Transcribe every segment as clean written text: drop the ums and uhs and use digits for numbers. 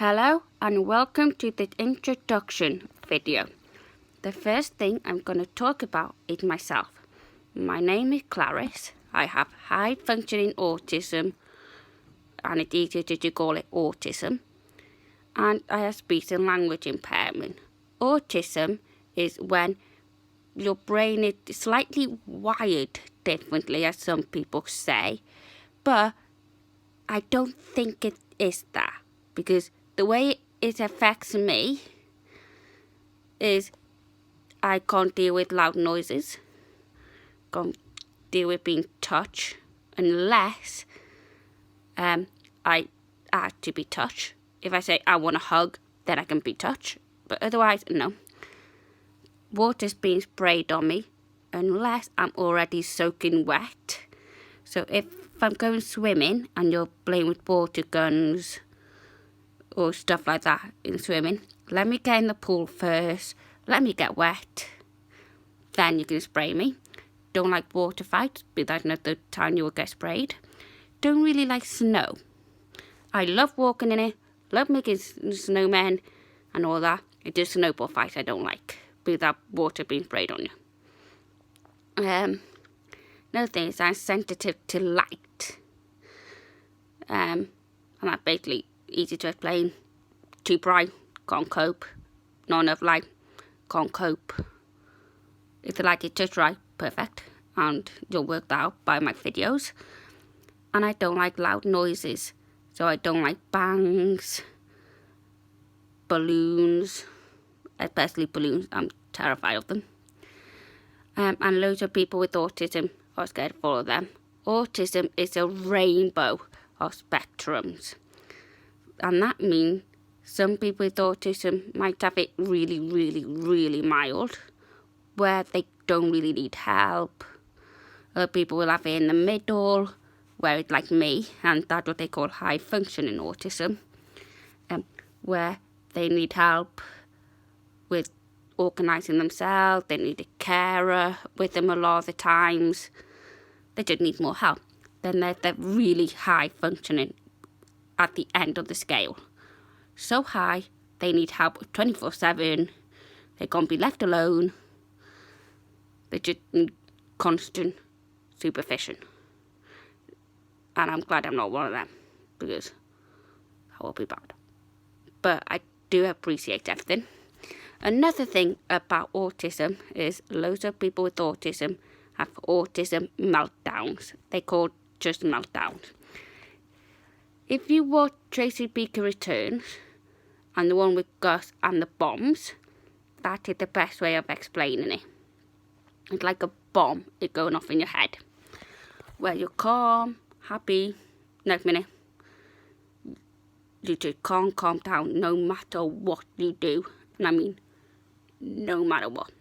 Hello and welcome to the introduction video. The first thing I'm going to talk about is myself. My name is Clarice. I have high functioning autism, and it's easier to call it autism. And I have speech and language impairment. Autism is when your brain is slightly wired differently, as some people say, but I don't think it is that, because the way it affects me is I can't deal with loud noises, can't deal with being touched unless I have to be touched. If I say I want a hug, then I can be touched, but otherwise, no. Water's being sprayed on me unless I'm already soaking wet. So if I'm going swimming and you're playing with water guns or stuff like that in swimming, let me get in the pool first, let me get wet, then you can spray me. Don't like water fights, but that's not the time you will get sprayed. Don't really like snow. I love walking in it, love making snowmen and all that. It's just snowball fights I don't like, without water being sprayed on you. Another thing is I'm sensitive to light. And that's basically easy to explain. Too bright, can't cope. Not enough light, can't cope. If the light is just right, perfect. And you'll work that out by my videos. And I don't like loud noises. So I don't like bangs, balloons, especially balloons. I'm terrified of them. And loads of people with autism are scared of all of them. Autism is a rainbow of spectrums. And that means some people with autism might have it really, really, really mild, where they don't really need help. Other people will have it in the middle, where it's like me, and that's what they call high functioning autism, where they need help with organising themselves, they need a carer with them a lot of the times, they just need more help. Then they're really high functioning at the end of the scale. So high, they need help 24/7, they can't be left alone, they just need constant supervision. And I'm glad I'm not one of them, because that will be bad. But I do appreciate everything. Another thing about autism is loads of people with autism have autism meltdowns. They call just meltdowns. If you watch Tracy Beaker Returns and the one with Gus and the bombs, that is the best way of explaining it. It's like a bomb is going off in your head, where you're calm, happy, next minute you just can't calm down no matter what you do. And I mean, no matter what.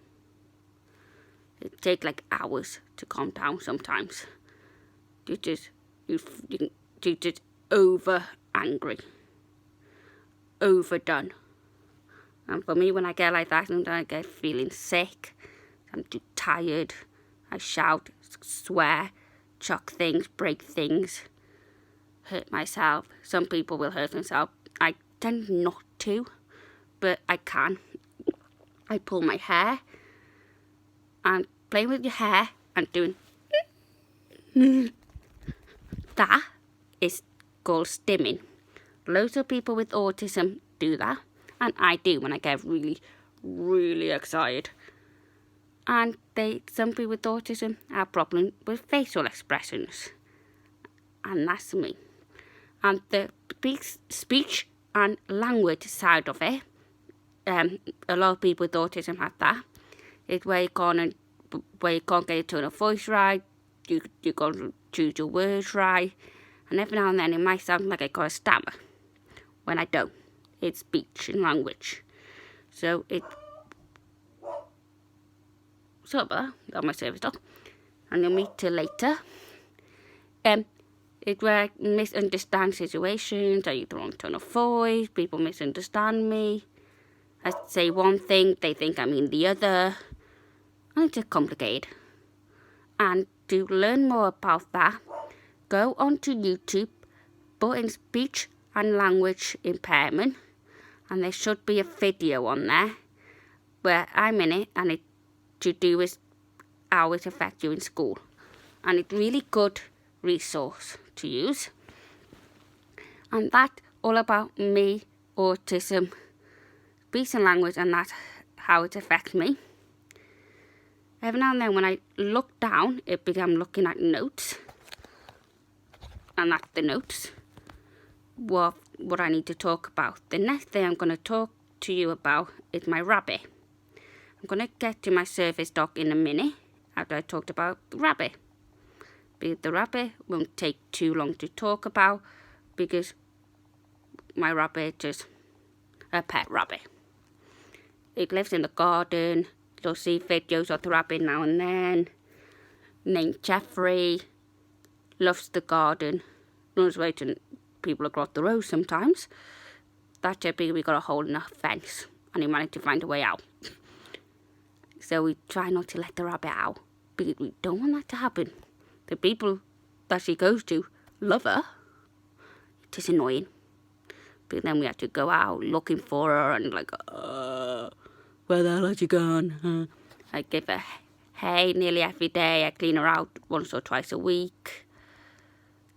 It takes like hours to calm down sometimes. You're just over angry, overdone. And for me, when I get like that, sometimes I get feeling sick. I'm too tired. I shout, swear, chuck things, break things, hurt myself. Some people will hurt themselves. I tend not to, but I can. I pull my hair and playing with your hair and doing that is called stimming. Loads of people with autism do that, and I do when I get really, really excited. And some people with autism have problems with facial expressions, and that's me. And the speech and language side of it, a lot of people with autism have that. It's where you can't get your tone of voice right, you can't choose your words right, and every now and then it might sound like I got a stammer, when I don't. It's speech and language. So got my service dog, and you'll meet her later. It's where I misunderstand situations, I use the wrong tone of voice, people misunderstand me. I say one thing, they think I mean the other, and it's just complicated. And to learn more about that, go onto YouTube, put in speech and language impairment, and there should be a video on there where I'm in it, and it to do with how it affects you in school. And it's really good resource to use. And that's all about me, autism, speech and language, and that's how it affects me. Every now and then when I look down, it began looking at notes. And that's the notes. What I need to talk about. The next thing I'm going to talk to you about is my rabbit. I'm going to get to my service dog in a minute after I talked about the rabbit. Because the rabbit won't take too long to talk about, because my rabbit is a pet rabbit. It lives in the garden. You'll see videos of the rabbit now and then. Named Jeffrey. Loves the garden. Runs away to people across the road sometimes. That's it, because we got a hole in a fence, and he managed to find a way out. So we try not to let the rabbit out, because we don't want that to happen. The people that she goes to love her. It is annoying. But then we have to go out looking for her, and like, where the hell has she gone? I give her hay nearly every day. I clean her out once or twice a week.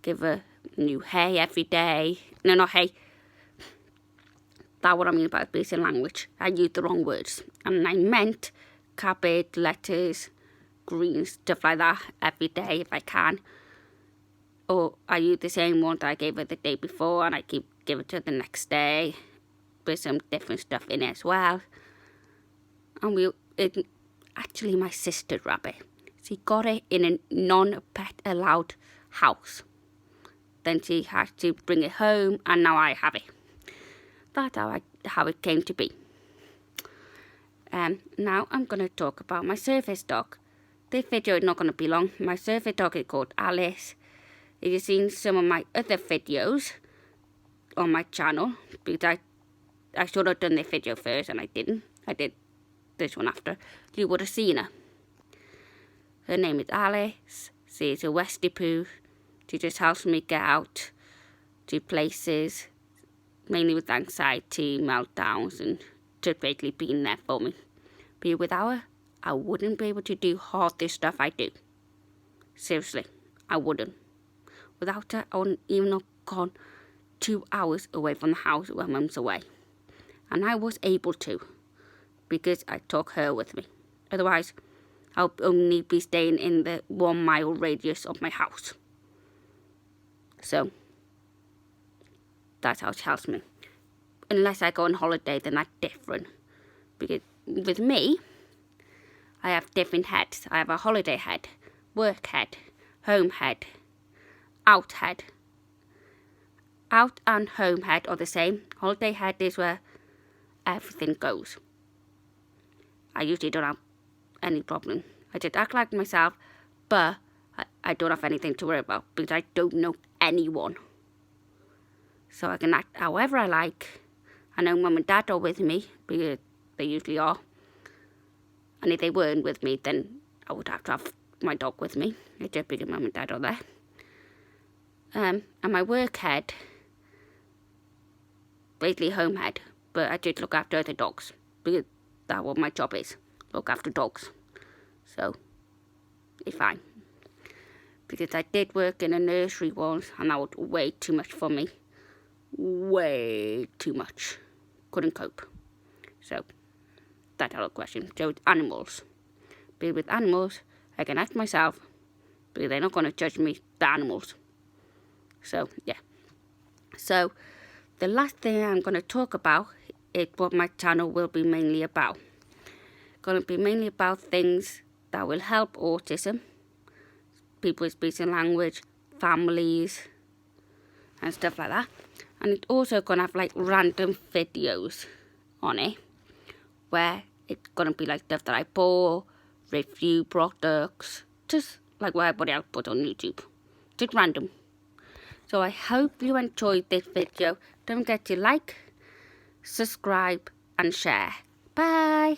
Give her new hay every day. No, not hay. That's what I mean about speech and language. I used the wrong words. And I meant cabbage, lettuce, greens, stuff like that every day if I can. Or I use the same one that I gave her the day before, and I keep giving it to her the next day with some different stuff in it as well. And it's actually my sister's rabbit. She got it in a non-pet allowed house. Then she had to bring it home, and now I have it. That's how it came to be. Now I'm going to talk about my service dog. This video is not going to be long. My service dog is called Alice. If you've seen some of my other videos on my channel, because I should have done this video first and I didn't. I did this one after. You would have seen her. Her name is Alice. She is a Westie Poo. She just helps me get out to places, mainly with anxiety, meltdowns, and just basically being there for me. But without her, I wouldn't be able to do half the stuff I do. Seriously, I wouldn't. Without her, I wouldn't even have gone 2 hours away from the house where Mum's away. And I was able to, because I took her with me. Otherwise, I'll only be staying in the 1 mile radius of my house. So, that's how it helps me. Unless I go on holiday, then that's different. Because with me, I have different heads. I have a holiday head, work head, home head, out head. Out and home head are the same. Holiday head is where everything goes. I usually don't have any problem. I just act like myself, but I don't have anything to worry about because I don't know anyone. So I can act however I like. I know Mum and Dad are with me because they usually are. And if they weren't with me, then I would have to have my dog with me. It's just because Mum and Dad are there. And my work head, basically home head, but I just look after other dogs because that's what my job is, look after dogs. So, it's fine. Because I did work in a nursery once, and that was way too much for me. Way too much. Couldn't cope. So, that's out of the question. So, with animals. Because with animals, I can act myself, because they're not going to judge me, the animals. So, yeah. So, the last thing I'm going to talk about is what my channel will be mainly about. Going to be mainly about things that will help autism, people with speech and language, families, and stuff like that. And it's also going to have like random videos on it, where it's going to be like stuff that I bought, review products, just like what everybody else puts on YouTube. Just random. So I hope you enjoyed this video. Don't forget to like, subscribe, and share. Bye!